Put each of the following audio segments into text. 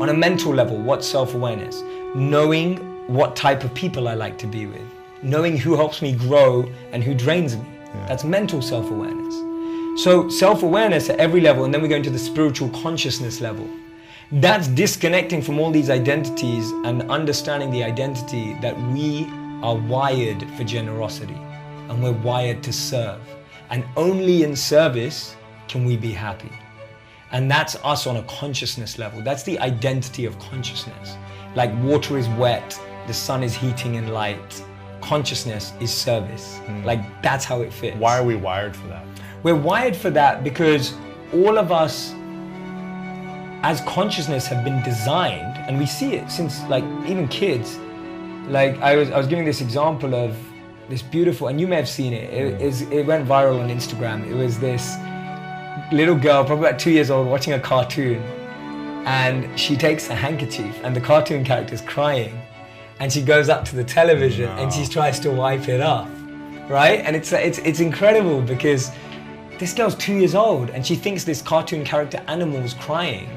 On a mental level, what's self-awareness? Knowing what type of people I like to be with. Knowing who helps me grow and who drains me. Yeah. That's mental self-awareness. So self-awareness at every level, and then we go into the spiritual consciousness level. That's disconnecting from all these identities and understanding the identity that we are wired for generosity and we're wired to serve. And only in service can we be happy. And that's us on a consciousness level. That's the identity of consciousness. Like water is wet, the sun is heating and light. Consciousness is service. Like that's how it fits. Why are we wired for that? We're wired for that because all of us as consciousness have been designed, and we see it since like even kids. Like I was giving this example of this beautiful, and you may have seen it, it went viral on Instagram. It was this little girl, probably about 2 years old, watching a cartoon, and she takes a handkerchief and the cartoon character's crying, and she goes up to the television and she tries to wipe it off, right? And it's incredible because this girl's 2 years old and she thinks this cartoon character animal's crying,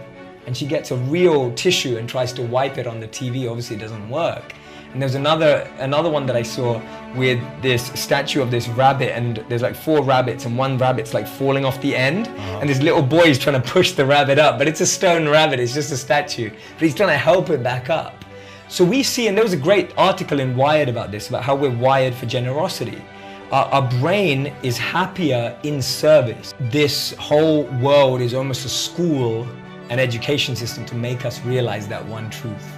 and she gets a real tissue and tries to wipe it on the TV. Obviously it doesn't work. And there's another one that I saw with this statue of this rabbit, and there's like 4 rabbits and one rabbit's like falling off the end, and this little boy is trying to push the rabbit up, but it's a stone rabbit, it's just a statue, but he's trying to help it back up. So we see, and there was a great article in Wired about this, about how we're wired for generosity. Our brain is happier in service. This whole world is almost a school, an education system to make us realize that one truth.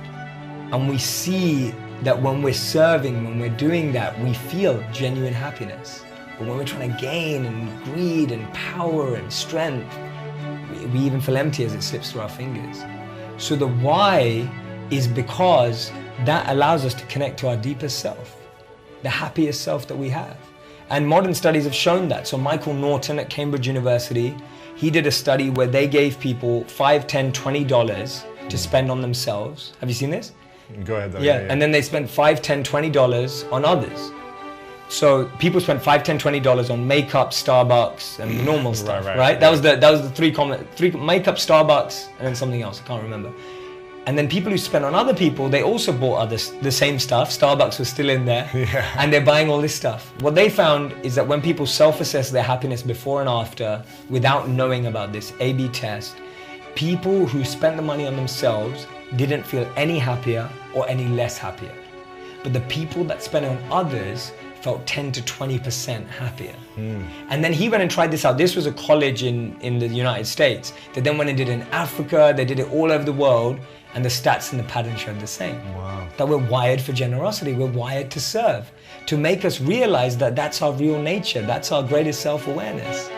And we see that when we're serving, when we're doing that, we feel genuine happiness. But when we're trying to gain and greed and power and strength, we even feel empty as it slips through our fingers. So the why is because that allows us to connect to our deepest self, the happiest self that we have. And modern studies have shown that. So Michael Norton at Cambridge University, he did a study where they gave people $5, $10, $20 to spend on themselves. Have you seen this? Go ahead though. Yeah, and then they spent $5, $10, $20 on others. So people spent $5, $10, $20 on makeup, Starbucks, and normal stuff, right? That was the three makeup, Starbucks, and then something else, I can't remember. And then people who spent on other people, they also bought the same stuff. Starbucks was still in there, and they're buying all this stuff. What they found is that when people self-assess their happiness before and after, without knowing about this A/B test, people who spent the money on themselves didn't feel any happier or any less happier. But the people that spent on others felt 10 to 20% happier. And then he went and tried this out. This was a college in the United States. They then went and did it in Africa, they did it all over the world, and the stats and the pattern showed the same. Wow. That we're wired for generosity, we're wired to serve, to make us realize that that's our real nature, that's our greatest self-awareness.